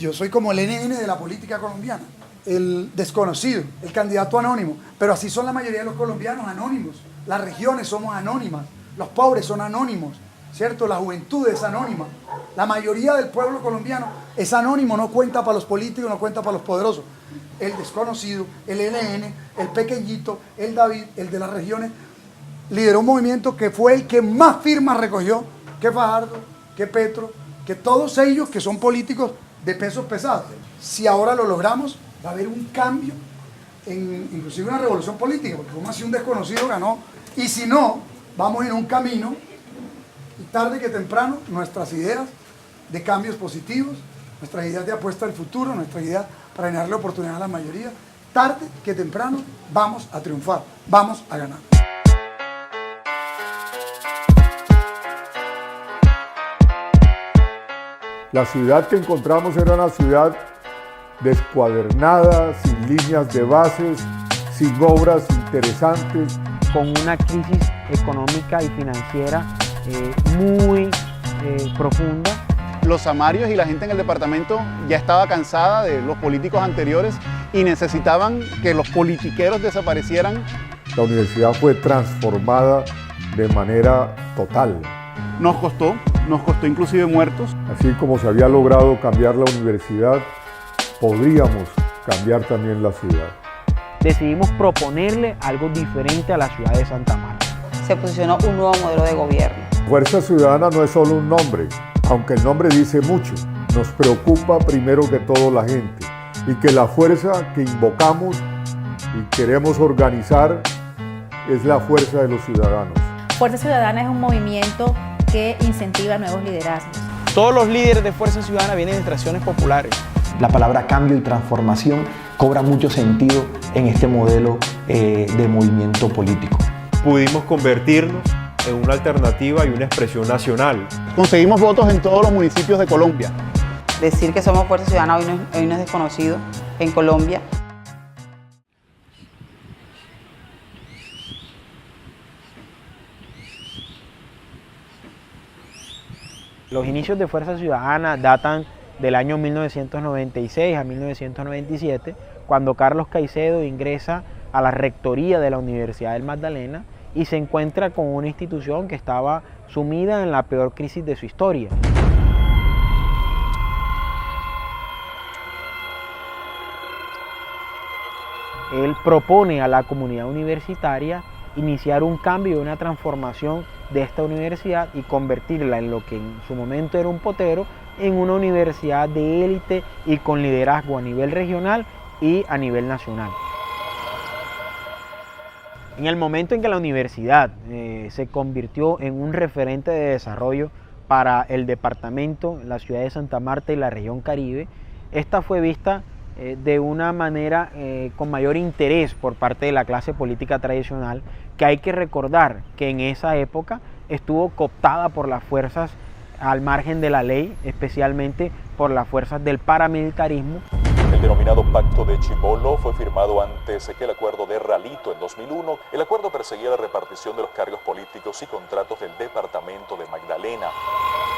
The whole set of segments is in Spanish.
Yo soy como el NN de la política colombiana, el desconocido, el candidato anónimo, pero así son la mayoría de los colombianos, anónimos. Las regiones somos anónimas, los pobres son anónimos, ¿cierto? La juventud es anónima. La mayoría del pueblo colombiano es anónimo, no cuenta para los políticos, no cuenta para los poderosos. El desconocido, el NN, el pequeñito, el David, el de las regiones, lideró un movimiento que fue el que más firmas recogió que Fajardo, que Petro, que todos ellos que son políticos de pesos pesados. Si ahora lo logramos, va a haber un cambio, inclusive una revolución política, porque como así un desconocido ganó, y si no, vamos en un camino, y tarde que temprano, nuestras ideas de cambios positivos, nuestras ideas de apuesta al futuro, nuestras ideas para generarle oportunidad a la mayoría, tarde que temprano vamos a triunfar, vamos a ganar. La ciudad que encontramos era una ciudad descuadernada, sin líneas de bases, sin obras interesantes. Con una crisis económica y financiera muy profunda. Los samarios y la gente en el departamento ya estaba cansada de los políticos anteriores y necesitaban que los politiqueros desaparecieran. La universidad fue transformada de manera total. Nos costó inclusive muertos. Así como se había logrado cambiar la universidad, podríamos cambiar también la ciudad. Decidimos proponerle algo diferente a la ciudad de Santa Marta. Se posicionó un nuevo modelo de gobierno. Fuerza Ciudadana no es solo un nombre, aunque el nombre dice mucho. Nos preocupa primero que todo la gente y que la fuerza que invocamos y queremos organizar es la fuerza de los ciudadanos. Fuerza Ciudadana es un movimiento que incentiva nuevos liderazgos. Todos los líderes de Fuerza Ciudadana vienen de extracciones populares. La palabra cambio y transformación cobra mucho sentido en este modelo de movimiento político. Pudimos convertirnos en una alternativa y una expresión nacional. Conseguimos votos en todos los municipios de Colombia. Decir que somos Fuerza Ciudadana hoy no es desconocido en Colombia. Los inicios de Fuerza Ciudadana datan del año 1996 a 1997, cuando Carlos Caicedo ingresa a la rectoría de la Universidad del Magdalena y se encuentra con una institución que estaba sumida en la peor crisis de su historia. Él propone a la comunidad universitaria iniciar un cambio y una transformación de esta universidad y convertirla en lo que en su momento era un potero, en una universidad de élite y con liderazgo a nivel regional y a nivel nacional. En el momento en que la universidad se convirtió en un referente de desarrollo para el departamento, la ciudad de Santa Marta y la región Caribe, esta fue vista de una manera con mayor interés por parte de la clase política tradicional, que hay que recordar que en esa época estuvo cooptada por las fuerzas al margen de la ley, especialmente por las fuerzas del paramilitarismo. El denominado Pacto de Chibolo fue firmado antes que el Acuerdo de Ralito en 2001. El acuerdo perseguía la repartición de los cargos políticos y contratos del departamento de Magdalena.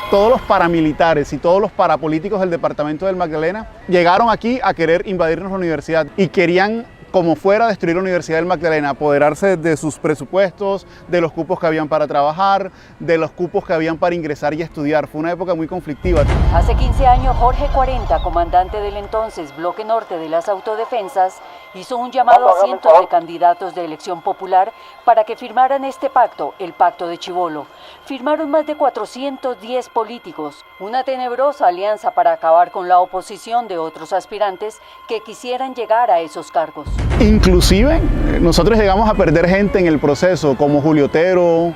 Todos los paramilitares y todos los parapolíticos del departamento del Magdalena llegaron aquí a querer invadirnos la universidad y querían, como fuera, destruir la Universidad del Magdalena, apoderarse de sus presupuestos, de los cupos que habían para trabajar, de los cupos que habían para ingresar y estudiar. Fue una época muy conflictiva. Hace 15 años, Jorge 40, comandante del entonces Bloque Norte de las Autodefensas, hizo un llamado a cientos de candidatos de elección popular para que firmaran este pacto, el Pacto de Chibolo. Firmaron más de 410 políticos, una tenebrosa alianza para acabar con la oposición de otros aspirantes que quisieran llegar a esos cargos. Inclusive, nosotros llegamos a perder gente en el proceso, como Julio Otero,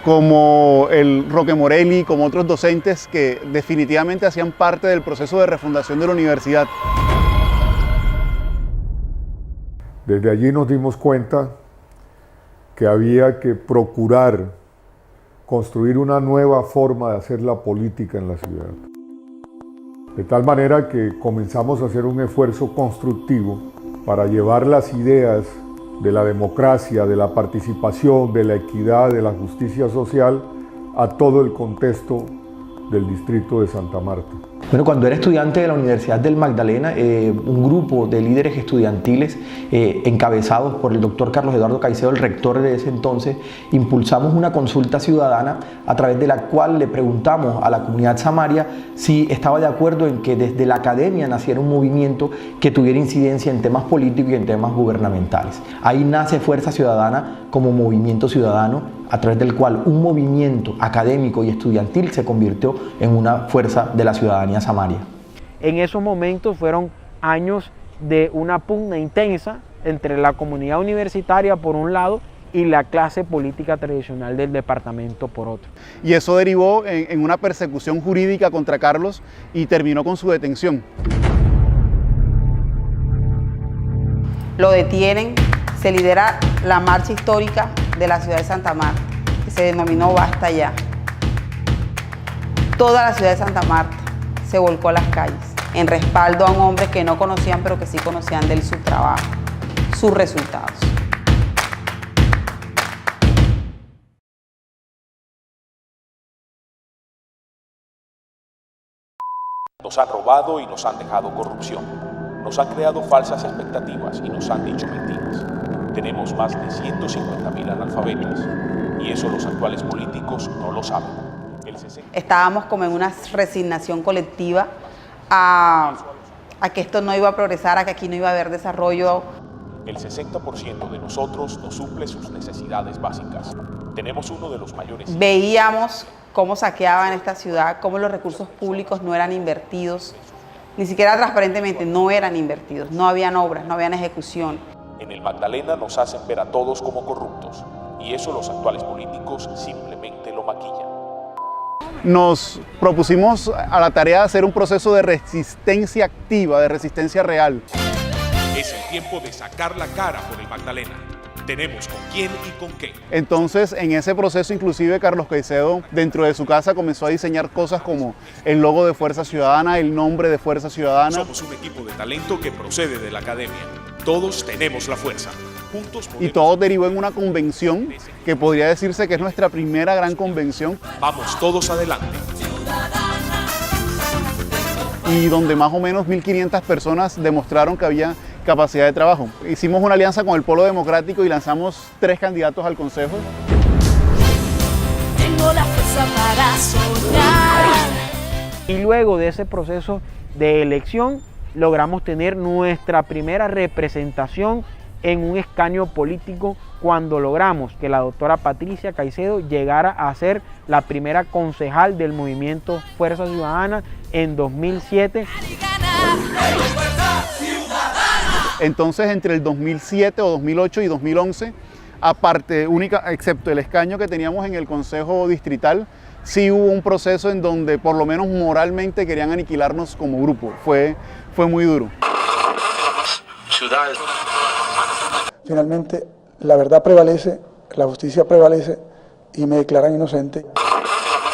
como el Roque Morelli, como otros docentes que definitivamente hacían parte del proceso de refundación de la universidad. Desde allí nos dimos cuenta que había que procurar construir una nueva forma de hacer la política en la ciudad. De tal manera que comenzamos a hacer un esfuerzo constructivo para llevar las ideas de la democracia, de la participación, de la equidad, de la justicia social a todo el contexto del distrito de Santa Marta. Bueno, cuando era estudiante de la Universidad del Magdalena, un grupo de líderes estudiantiles encabezados por el doctor Carlos Eduardo Caicedo, el rector de ese entonces, impulsamos una consulta ciudadana a través de la cual le preguntamos a la comunidad samaria si estaba de acuerdo en que desde la academia naciera un movimiento que tuviera incidencia en temas políticos y en temas gubernamentales. Ahí nace Fuerza Ciudadana como movimiento ciudadano, a través del cual un movimiento académico y estudiantil se convirtió en una fuerza de la ciudadanía samaria. En esos momentos fueron años de una pugna intensa entre la comunidad universitaria por un lado y la clase política tradicional del departamento por otro. Y eso derivó en una persecución jurídica contra Carlos y terminó con su detención. Lo detienen, se lidera la marcha histórica de la ciudad de Santa Marta, que se denominó Basta Ya. Toda la ciudad de Santa Marta se volcó a las calles en respaldo a un hombre que no conocían, pero que sí conocían de él su trabajo, sus resultados. Nos han robado y nos han dejado corrupción. Nos han creado falsas expectativas y nos han dicho mentiras. Tenemos más de 150.000 analfabetas y eso los actuales políticos no lo saben. Estábamos como en una resignación colectiva a que esto no iba a progresar, a que aquí no iba a haber desarrollo. El 60% de nosotros no suple sus necesidades básicas. Tenemos uno de los mayores... Veíamos cómo saqueaban esta ciudad, cómo los recursos públicos no eran invertidos, ni siquiera transparentemente no eran invertidos, no habían obras, no habían ejecución. En el Magdalena nos hacen ver a todos como corruptos y eso los actuales políticos simplemente lo maquillan. Nos propusimos a la tarea de hacer un proceso de resistencia activa, de resistencia real. Es el tiempo de sacar la cara por el Magdalena. Tenemos con quién y con qué. Entonces, en ese proceso, inclusive, Carlos Caicedo, dentro de su casa, comenzó a diseñar cosas como el logo de Fuerza Ciudadana, el nombre de Fuerza Ciudadana. Somos un equipo de talento que procede de la academia. Todos tenemos la fuerza. Juntos y todo derivó en una convención que podría decirse que es nuestra primera gran convención. Vamos todos adelante. Y donde más o menos 1.500 personas demostraron que había capacidad de trabajo. Hicimos una alianza con el Polo Democrático y lanzamos 3 candidatos al Consejo. Tengo la fuerza para soñar. Y luego de ese proceso de elección logramos tener nuestra primera representación en un escaño político cuando logramos que la doctora Patricia Caicedo llegara a ser la primera concejal del movimiento Fuerza Ciudadana en 2007. Entonces, entre el 2007 o 2008 y 2011, aparte, excepto el escaño que teníamos en el Consejo Distrital, sí hubo un proceso en donde por lo menos moralmente querían aniquilarnos como grupo. Fue muy duro. Finalmente, la verdad prevalece, la justicia prevalece y me declaran inocente.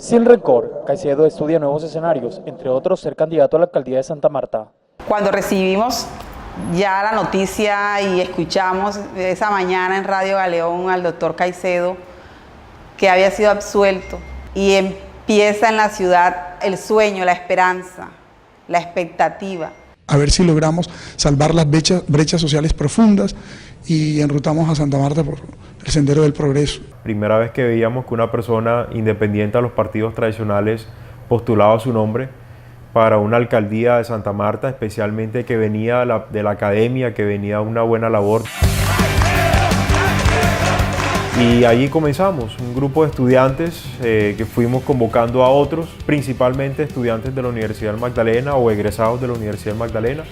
Sin rencor, Caicedo estudia nuevos escenarios, entre otros ser candidato a la alcaldía de Santa Marta. Cuando recibimos ya la noticia y escuchamos esa mañana en Radio Galeón al doctor Caicedo que había sido absuelto y empieza en la ciudad el sueño, la esperanza, la expectativa. A ver si logramos salvar las brechas sociales profundas y enrutamos a Santa Marta por el sendero del progreso. Primera vez que veíamos que una persona independiente a los partidos tradicionales postulaba su nombre para una alcaldía de Santa Marta, especialmente que venía de la academia, que venía una buena labor. Y allí comenzamos, un grupo de estudiantes que fuimos convocando a otros, principalmente estudiantes de la Universidad del Magdalena o egresados de la Universidad del Magdalena.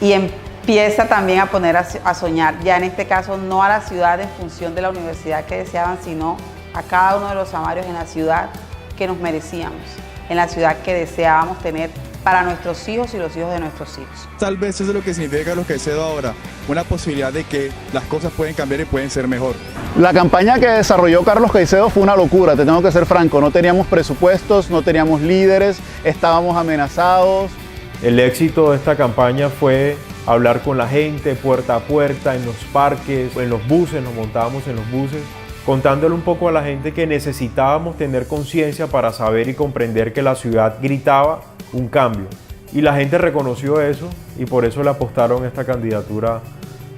Y empieza también a poner a soñar, ya en este caso no a la ciudad en función de la universidad que deseaban, sino a cada uno de los samarios en la ciudad que nos merecíamos, en la ciudad que deseábamos tener para nuestros hijos y los hijos de nuestros hijos. Tal vez eso es lo que significa Carlos Caicedo ahora, una posibilidad de que las cosas pueden cambiar y pueden ser mejor. La campaña que desarrolló Carlos Caicedo fue una locura, te tengo que ser franco, no teníamos presupuestos, no teníamos líderes, estábamos amenazados. El éxito de esta campaña fue hablar con la gente puerta a puerta, en los parques, en los buses, nos montábamos en los buses contándole un poco a la gente que necesitábamos tener conciencia para saber y comprender que la ciudad gritaba un cambio. Y la gente reconoció eso y por eso le apostaron a esta candidatura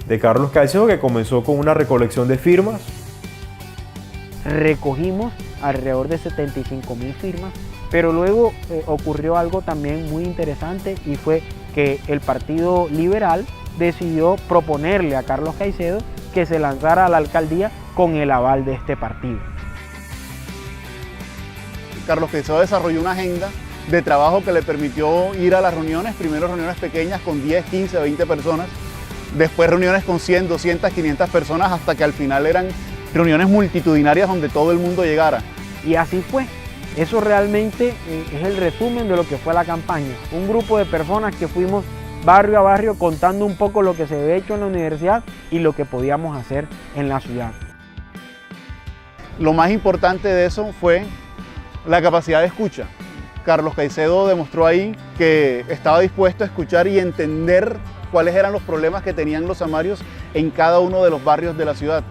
de Carlos Caicedo, que comenzó con una recolección de firmas. Recogimos alrededor de 75.000 firmas, pero luego ocurrió algo también muy interesante y fue que el Partido Liberal decidió proponerle a Carlos Caicedo que se lanzara a la alcaldía con el aval de este partido. Carlos Caicedo desarrolló una agenda de trabajo que le permitió ir a las reuniones, primero reuniones pequeñas con 10, 15, 20 personas, después reuniones con 100, 200, 500 personas, hasta que al final eran reuniones multitudinarias donde todo el mundo llegara. Y así fue. Eso realmente es el resumen de lo que fue la campaña. Un grupo de personas que fuimos barrio a barrio contando un poco lo que se había hecho en la universidad y lo que podíamos hacer en la ciudad. Lo más importante de eso fue la capacidad de escucha. Carlos Caicedo demostró ahí que estaba dispuesto a escuchar y entender cuáles eran los problemas que tenían los samarios en cada uno de los barrios de la ciudad.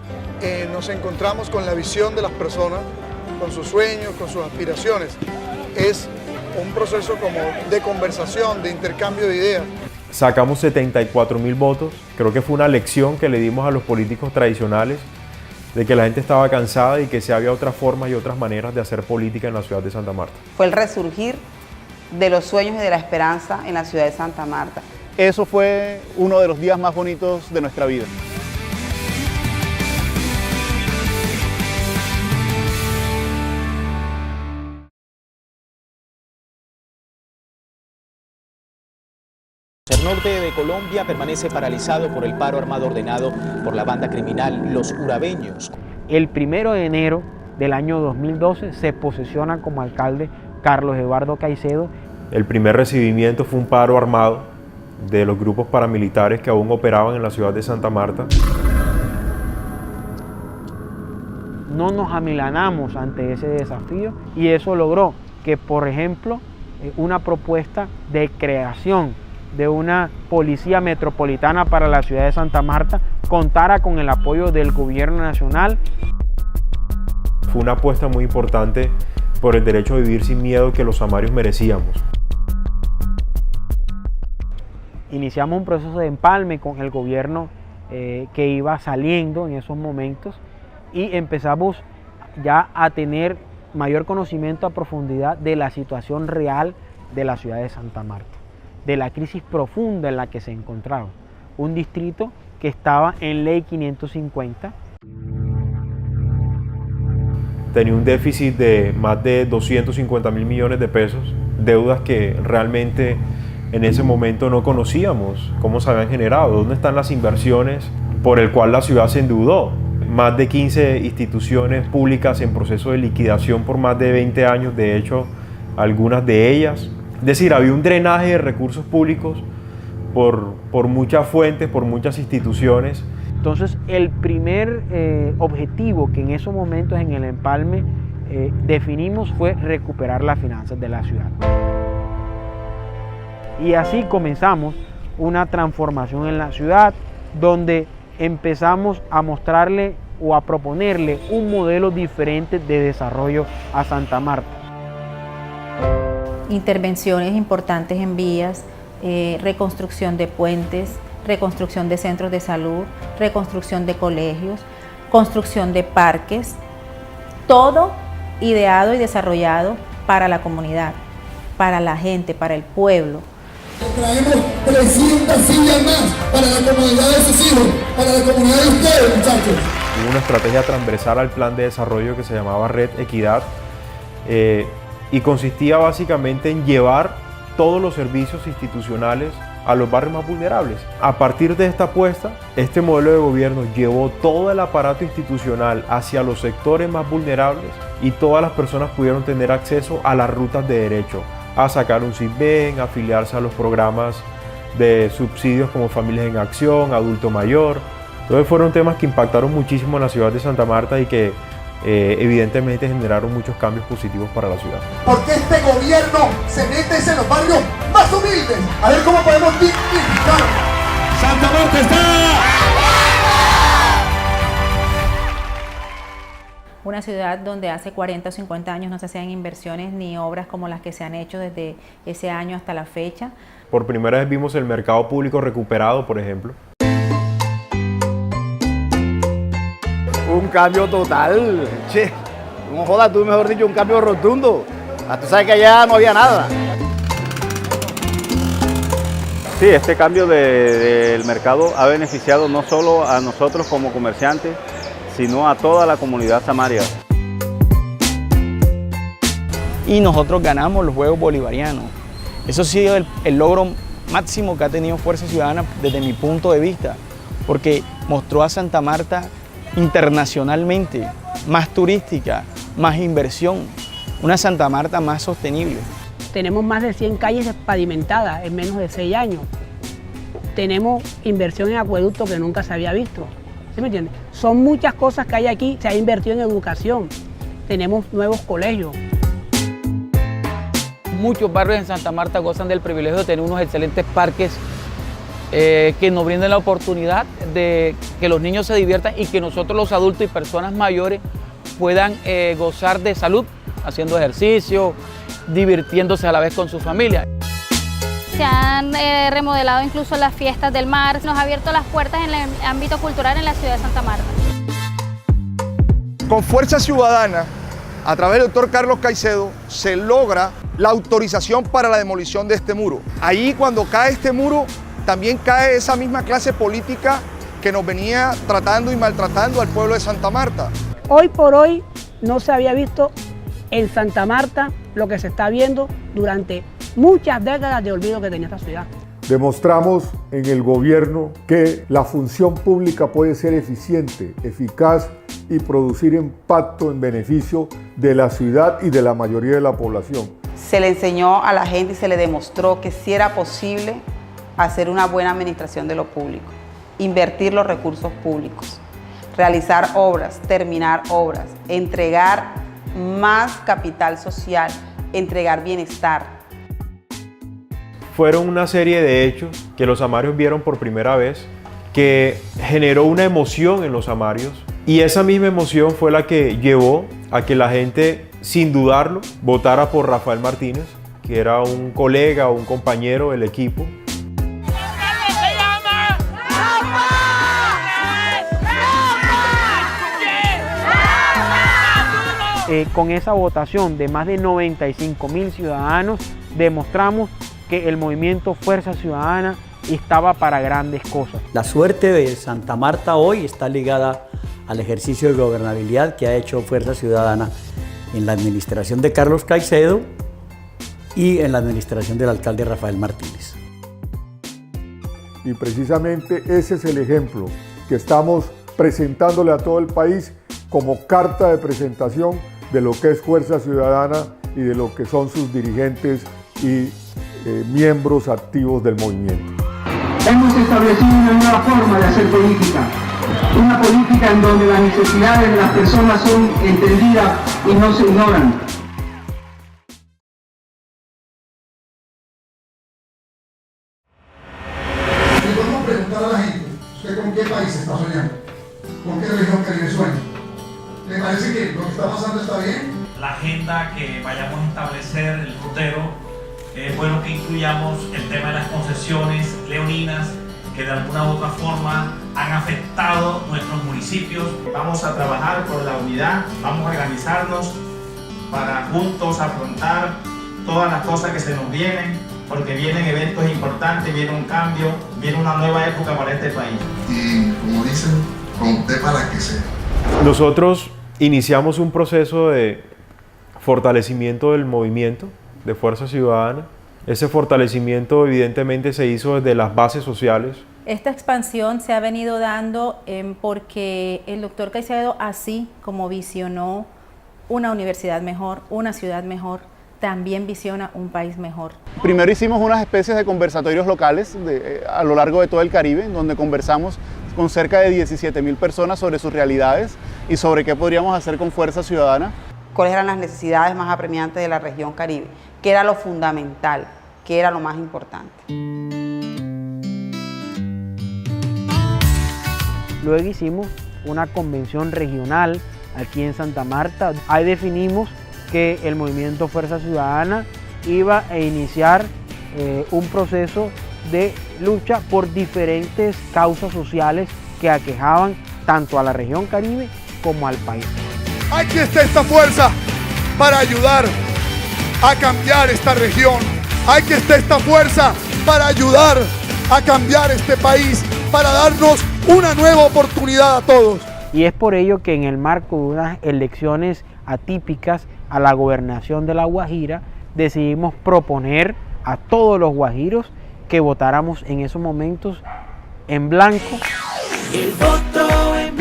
Nos encontramos con la visión de las personas, con sus sueños, con sus aspiraciones. Es un proceso como de conversación, de intercambio de ideas. Sacamos 74.000 votos. Creo que fue una lección que le dimos a los políticos tradicionales de que la gente estaba cansada y que sí había otras formas y otras maneras de hacer política en la ciudad de Santa Marta. Fue el resurgir de los sueños y de la esperanza en la ciudad de Santa Marta. Eso fue uno de los días más bonitos de nuestra vida. El norte de Colombia permanece paralizado por el paro armado ordenado por la banda criminal Los Urabeños. El 1 de enero del año 2012 se posesiona como alcalde Carlos Eduardo Caicedo. El primer recibimiento fue un paro armado de los grupos paramilitares que aún operaban en la ciudad de Santa Marta. No nos amilanamos ante ese desafío y eso logró que, por ejemplo, una propuesta de creación de una policía metropolitana para la ciudad de Santa Marta contara con el apoyo del gobierno nacional. Fue una apuesta muy importante por el derecho a vivir sin miedo que los samarios merecíamos. Iniciamos un proceso de empalme con el gobierno que iba saliendo en esos momentos y empezamos ya a tener mayor conocimiento a profundidad de la situación real de la ciudad de Santa Marta, de la crisis profunda en la que se encontraba. Un distrito que estaba en ley 550. Tenía un déficit de más de 250.000 millones de pesos, deudas que realmente en ese momento no conocíamos cómo se habían generado, dónde están las inversiones por el cual la ciudad se endeudó. Más de 15 instituciones públicas en proceso de liquidación por más de 20 años, de hecho, algunas de ellas. Es decir, había un drenaje de recursos públicos por muchas fuentes, por muchas instituciones. Entonces, el primer objetivo que en esos momentos en el empalme definimos fue recuperar las finanzas de la ciudad. Y así comenzamos una transformación en la ciudad, donde empezamos a mostrarle o a proponerle un modelo diferente de desarrollo a Santa Marta. Intervenciones importantes en vías, reconstrucción de puentes, reconstrucción de centros de salud, reconstrucción de colegios, construcción de parques, todo ideado y desarrollado para la comunidad, para la gente, para el pueblo. Traemos 300 sillas más para la comunidad de sus hijos, para la comunidad de ustedes, muchachos. Hubo una estrategia transversal al plan de desarrollo que se llamaba Red Equidad y consistía básicamente en llevar todos los servicios institucionales a los barrios más vulnerables. A partir de esta apuesta, este modelo de gobierno llevó todo el aparato institucional hacia los sectores más vulnerables y todas las personas pudieron tener acceso a las rutas de derecho, a sacar un SIGBEN, a afiliarse a los programas de subsidios como Familias en Acción, Adulto Mayor. Entonces fueron temas que impactaron muchísimo en la ciudad de Santa Marta y que evidentemente generaron muchos cambios positivos para la ciudad. Porque este gobierno se mete en los barrios más humildes. A ver cómo podemos dignificar. Santa Marta está. una ciudad donde hace 40 o 50 años no se hacían inversiones ni obras como las que se han hecho desde ese año hasta la fecha. Por primera vez vimos el mercado público recuperado, por ejemplo. Un cambio total, che, no jodas tú, mejor dicho, un cambio rotundo. Tú sabes que allá no había nada. Sí, este cambio del mercado ha beneficiado no solo a nosotros como comerciantes, sino a toda la comunidad samaria. Y nosotros ganamos los Juegos Bolivarianos. Eso ha sido el logro máximo que ha tenido Fuerza Ciudadana desde mi punto de vista, porque mostró a Santa Marta internacionalmente, más turística, más inversión, una Santa Marta más sostenible. Tenemos más de 100 calles pavimentadas en menos de 6 años. Tenemos inversión en acueductos que nunca se había visto. ¿Sí me entiendes? Son muchas cosas que hay aquí. Se ha invertido en educación. Tenemos nuevos colegios. Muchos barrios en Santa Marta gozan del privilegio de tener unos excelentes parques que nos brinden la oportunidad de que los niños se diviertan y que nosotros los adultos y personas mayores puedan gozar de salud, haciendo ejercicio, divirtiéndose a la vez con su familia. Se han remodelado incluso las fiestas del mar, nos ha abierto las puertas en el ámbito cultural en la ciudad de Santa Marta. Con Fuerza Ciudadana, a través del doctor Carlos Caicedo, se logra la autorización para la demolición de este muro. Ahí cuando cae este muro, también cae esa misma clase política que nos venía tratando y maltratando al pueblo de Santa Marta. Hoy por hoy no se había visto en Santa Marta lo que se está viendo durante muchas décadas de olvido que tenía esta ciudad. Demostramos en el gobierno que la función pública puede ser eficiente, eficaz y producir impacto en beneficio de la ciudad y de la mayoría de la población. Se le enseñó a la gente y se le demostró que sí era posible hacer una buena administración de lo público, invertir los recursos públicos, realizar obras, terminar obras, entregar más capital social, entregar bienestar. Fueron una serie de hechos que los samarios vieron por primera vez, que generó una emoción en los samarios, y esa misma emoción fue la que llevó a que la gente, sin dudarlo, votara por Rafael Martínez, que era un colega o un compañero del equipo. Con esa votación de más de 95.000 ciudadanos, demostramos que el movimiento Fuerza Ciudadana estaba para grandes cosas. La suerte de Santa Marta hoy está ligada al ejercicio de gobernabilidad que ha hecho Fuerza Ciudadana en la administración de Carlos Caicedo y en la administración del alcalde Rafael Martínez. Y precisamente ese es el ejemplo que estamos presentándole a todo el país como carta de presentación de lo que es Fuerza Ciudadana y de lo que son sus dirigentes y miembros activos del movimiento. Hemos establecido una nueva forma de hacer política, una política en donde las necesidades de las personas son entendidas y no se ignoran. Le podemos preguntar a la gente, ¿usted con qué país está soñando? ¿Con qué región Caribe sueña? ¿Le parece que lo que está pasando está bien? La agenda que vayamos a establecer, el rutero, es bueno que incluyamos el tema de las concesiones leoninas que de alguna u otra forma han afectado nuestros municipios. Vamos a trabajar por la unidad, vamos a organizarnos para juntos afrontar todas las cosas que se nos vienen, porque vienen eventos importantes, viene un cambio, viene una nueva época para este país. Y como dicen, conté para que sea. Nosotros iniciamos un proceso de fortalecimiento del movimiento de Fuerza Ciudadana. Ese fortalecimiento evidentemente se hizo desde las bases sociales. Esta expansión se ha venido dando porque el doctor Caicedo, así como visionó una universidad mejor, una ciudad mejor, también visiona un país mejor. Primero hicimos unas especies de conversatorios locales a lo largo de todo el Caribe, donde conversamos con cerca de 17.000 personas sobre sus realidades y sobre qué podríamos hacer con Fuerza Ciudadana. ¿Cuáles eran las necesidades más apremiantes de la región Caribe? ¿Qué era lo fundamental? ¿Qué era lo más importante? Luego hicimos una convención regional aquí en Santa Marta. Ahí definimos que el movimiento Fuerza Ciudadana iba a iniciar un proceso de lucha por diferentes causas sociales que aquejaban tanto a la región Caribe como al país. Aquí está esta fuerza para ayudar a cambiar esta región. Aquí está esta fuerza para ayudar a cambiar este país, para darnos una nueva oportunidad a todos. Y es por ello que en el marco de unas elecciones atípicas a la gobernación de La Guajira, decidimos proponer a todos los guajiros que votáramos en esos momentos en blanco,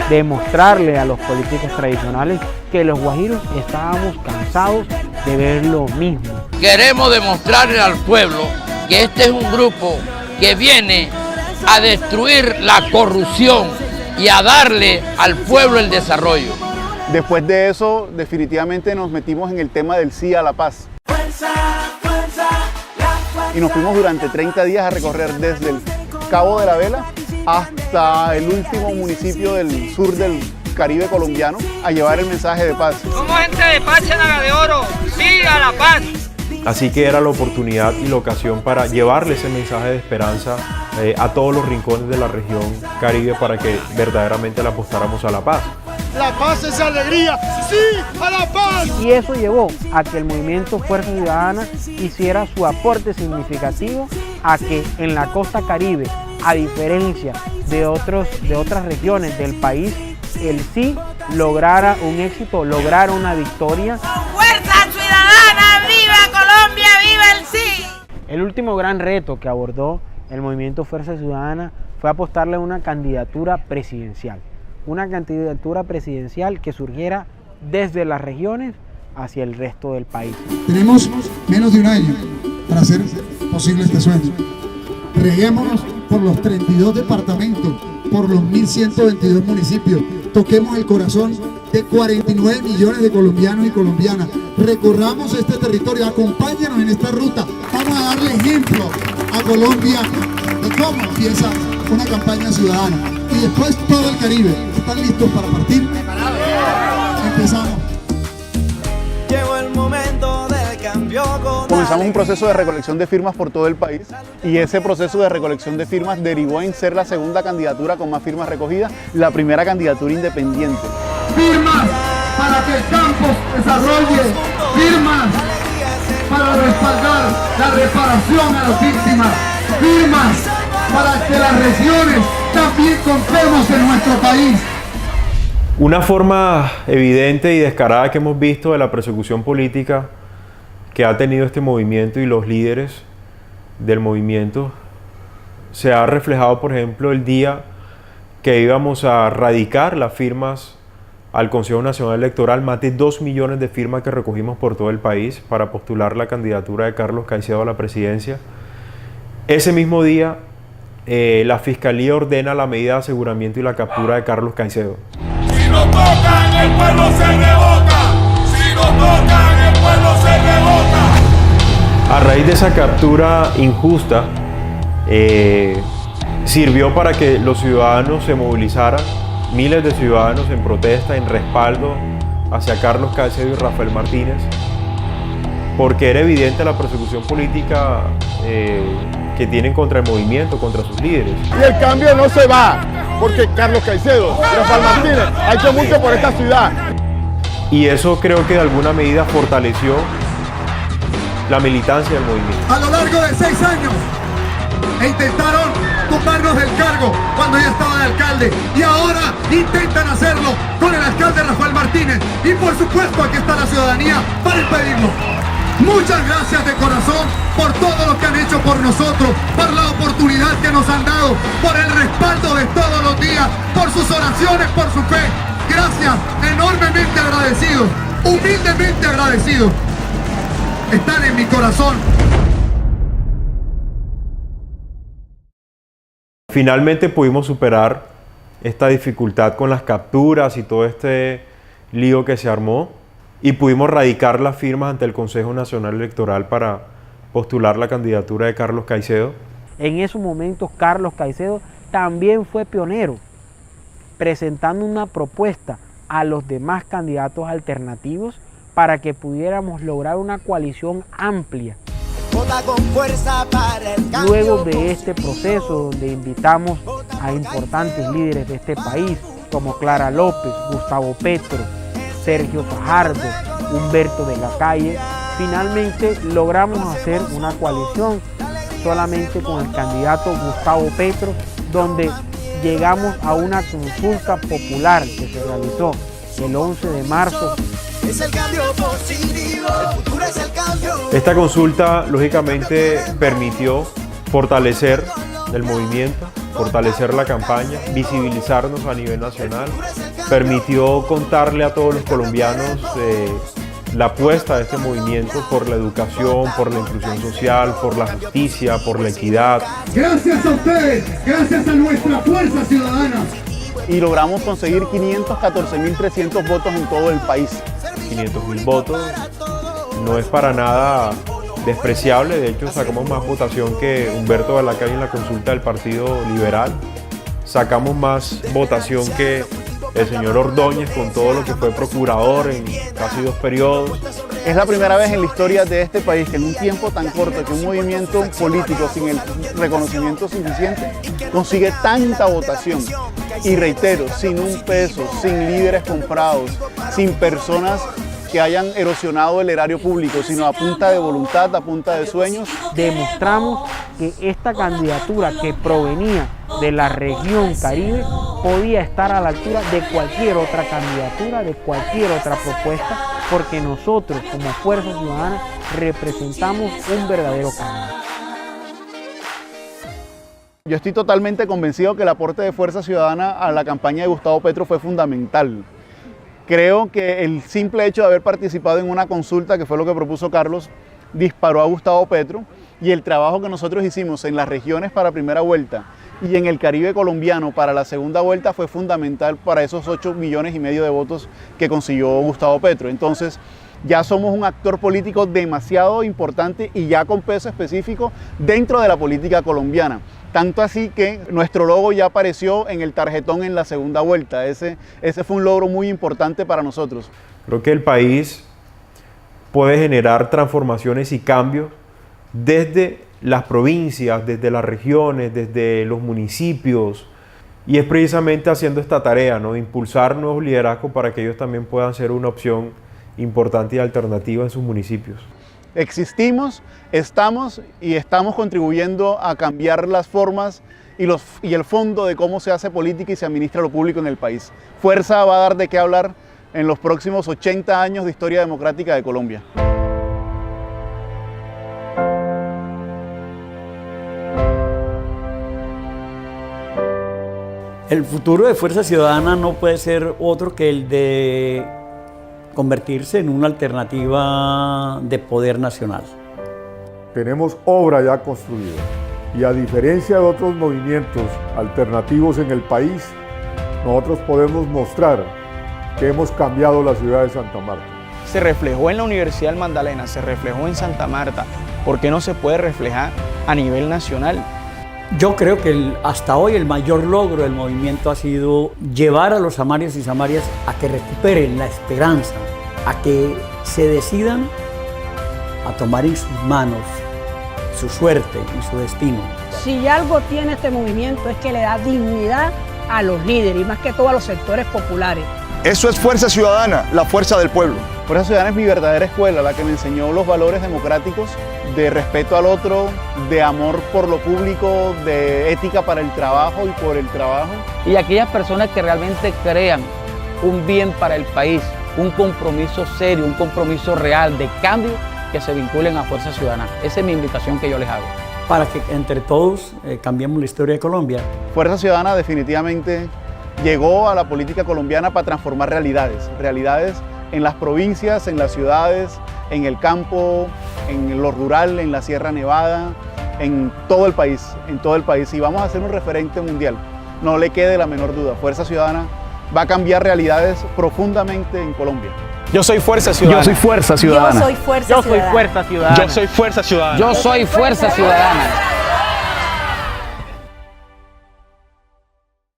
demostrarle a los políticos tradicionales que los guajiros estábamos cansados de ver lo mismo. Queremos demostrarle al pueblo que este es un grupo que viene a destruir la corrupción y a darle al pueblo el desarrollo. Después de eso, definitivamente nos metimos en el tema del sí a la paz. Y nos fuimos durante 30 días a recorrer desde el Cabo de la Vela hasta el último municipio del sur del Caribe colombiano a llevar el mensaje de paz. Somos gente de paz en Haga de Oro, sí a la paz. Así que era la oportunidad y la ocasión para llevarle ese mensaje de esperanza a todos los rincones de la región Caribe para que verdaderamente le apostáramos a la paz. La paz es alegría, sí a la paz. Y eso llevó a que el movimiento Fuerza Ciudadana hiciera su aporte significativo a que en la costa Caribe, a diferencia de otras regiones del país, el sí lograra un éxito, lograra una victoria. ¡Fuerza Ciudadana! ¡Viva Colombia! ¡Viva el sí! El último gran reto que abordó el movimiento Fuerza Ciudadana fue apostarle a una candidatura presidencial. Una candidatura presidencial que surgiera desde las regiones hacia el resto del país. Tenemos menos de un año para hacer posible este sueño. Reguémonos por los 32 departamentos, por los 1.122 municipios. Toquemos el corazón de 49 millones de colombianos y colombianas. Recorramos este territorio, acompáñanos en esta ruta. Vamos a darle ejemplo a Colombia de cómo empieza una campaña ciudadana. Y después todo el Caribe. ¿Están listos para partir? Empezamos. Llegó el momento del cambio. Comenzamos un proceso de recolección de firmas por todo el país y ese proceso de recolección de firmas derivó en ser la segunda candidatura con más firmas recogidas, la primera candidatura independiente. Firmas para que el campo se desarrolle, firmas para respaldar la reparación a las víctimas, firmas para que las regiones también confiemos en nuestro país. Una forma evidente y descarada que hemos visto de la persecución política que ha tenido este movimiento y los líderes del movimiento se ha reflejado, por ejemplo, el día que íbamos a radicar las firmas al Consejo Nacional Electoral, más de 2 millones de firmas que recogimos por todo el país para postular la candidatura de Carlos Caicedo a la presidencia. Ese mismo día, la Fiscalía ordena la medida de aseguramiento y la captura de Carlos Caicedo. Si no tocan, el pueblo se rebota. Si no tocan, el pueblo se rebota. A raíz de esa captura injusta, sirvió para que los ciudadanos se movilizaran, miles de ciudadanos en protesta, en respaldo hacia Carlos Caicedo y Rafael Martínez, porque era evidente la persecución política que tienen contra el movimiento, contra sus líderes. Y el cambio no se va, porque Carlos Caicedo y Rafael Martínez ha hecho mucho por esta ciudad. Y eso creo que de alguna medida fortaleció la militancia del movimiento. A lo largo de 6 años intentaron tumbarnos del cargo cuando ya estaba de alcalde y ahora intentan hacerlo con el alcalde Rafael Martínez y por supuesto aquí está la ciudadanía para impedirlo. Muchas gracias de corazón por todo lo que han hecho por nosotros, por la oportunidad que nos han dado, por el respaldo de todos los días, por sus oraciones, por su fe. Gracias, enormemente agradecidos, humildemente agradecidos. Están en mi corazón. Finalmente pudimos superar esta dificultad con las capturas y todo este lío que se armó y pudimos radicar las firmas ante el Consejo Nacional Electoral para postular la candidatura de Carlos Caicedo. En esos momentos Carlos Caicedo también fue pionero, presentando una propuesta a los demás candidatos alternativos para que pudiéramos lograr una coalición amplia. Luego de este proceso donde invitamos a importantes líderes de este país como Clara López, Gustavo Petro, Sergio Fajardo, Humberto de la Calle, finalmente logramos hacer una coalición solamente con el candidato Gustavo Petro, donde llegamos a una consulta popular que se realizó el 11 de marzo. Es el cambio positivo, el futuro es el cambio. Esta consulta lógicamente permitió fortalecer el movimiento, fortalecer la campaña, visibilizarnos a nivel nacional, permitió contarle a todos los colombianos la apuesta de este movimiento por la educación, por la inclusión social, por la justicia, por la equidad. Gracias a ustedes, gracias a nuestra fuerza ciudadana. Y logramos conseguir 514.300 votos en todo el país. 500.000 votos no es para nada despreciable, de hecho sacamos más votación que Humberto de la Calle en la consulta del Partido Liberal, sacamos más votación que el señor Ordóñez con todo lo que fue procurador en casi 2 periodos. Es la primera vez en la historia de este país que en un tiempo tan corto que un movimiento político sin el reconocimiento suficiente consigue tanta votación. Y reitero, sin un peso, sin líderes comprados, sin personas que hayan erosionado el erario público, sino a punta de voluntad, a punta de sueños. Demostramos que esta candidatura que provenía de la región Caribe podía estar a la altura de cualquier otra candidatura, de cualquier otra propuesta, porque nosotros como Fuerza Ciudadana representamos un verdadero cambio. Yo estoy totalmente convencido que el aporte de Fuerza Ciudadana a la campaña de Gustavo Petro fue fundamental. Creo que el simple hecho de haber participado en una consulta, que fue lo que propuso Carlos, disparó a Gustavo Petro, y el trabajo que nosotros hicimos en las regiones para primera vuelta y en el Caribe colombiano para la segunda vuelta fue fundamental para esos 8,5 millones de votos que consiguió Gustavo Petro. Entonces, ya somos un actor político demasiado importante y ya con peso específico dentro de la política colombiana. Tanto así que nuestro logo ya apareció en el tarjetón en la segunda vuelta. Ese fue un logro muy importante para nosotros. Creo que el país puede generar transformaciones y cambios desde las provincias, desde las regiones, desde los municipios. Y es precisamente haciendo esta tarea, ¿no?, de impulsar nuevos liderazgos para que ellos también puedan ser una opción importante y alternativa en sus municipios. Existimos, estamos contribuyendo a cambiar las formas y el fondo de cómo se hace política y se administra lo público en el país. Fuerza va a dar de qué hablar en los próximos 80 años de historia democrática de Colombia. El futuro de Fuerza Ciudadana no puede ser otro que el de convertirse en una alternativa de poder nacional. Tenemos obra ya construida y a diferencia de otros movimientos alternativos en el país, nosotros podemos mostrar que hemos cambiado la ciudad de Santa Marta. Se reflejó en la Universidad del Magdalena, se reflejó en Santa Marta. ¿Por qué no se puede reflejar a nivel nacional? Yo creo que hasta hoy el mayor logro del movimiento ha sido llevar a los samarios y samarias a que recuperen la esperanza, a que se decidan a tomar en sus manos su suerte y su destino. Si algo tiene este movimiento es que le da dignidad a los líderes y más que todo a los sectores populares. Eso es Fuerza Ciudadana, la fuerza del pueblo. Fuerza Ciudadana es mi verdadera escuela, la que me enseñó los valores democráticos, de respeto al otro, de amor por lo público, de ética para el trabajo y por el trabajo. Y aquellas personas que realmente crean un bien para el país, un compromiso serio, un compromiso real de cambio, que se vinculen a Fuerza Ciudadana. Esa es mi invitación que yo les hago. Para que entre todos cambiemos la historia de Colombia. Fuerza Ciudadana definitivamente llegó a la política colombiana para transformar realidades en las provincias, en las ciudades, en el campo, en lo rural, en la Sierra Nevada, en todo el país, y vamos a ser un referente mundial. No le quede la menor duda, Fuerza Ciudadana va a cambiar realidades profundamente en Colombia. Yo soy Fuerza Ciudadana. Yo soy Fuerza Ciudadana. Yo soy Fuerza Ciudadana. Yo soy Fuerza Ciudadana. Yo soy Fuerza Ciudadana.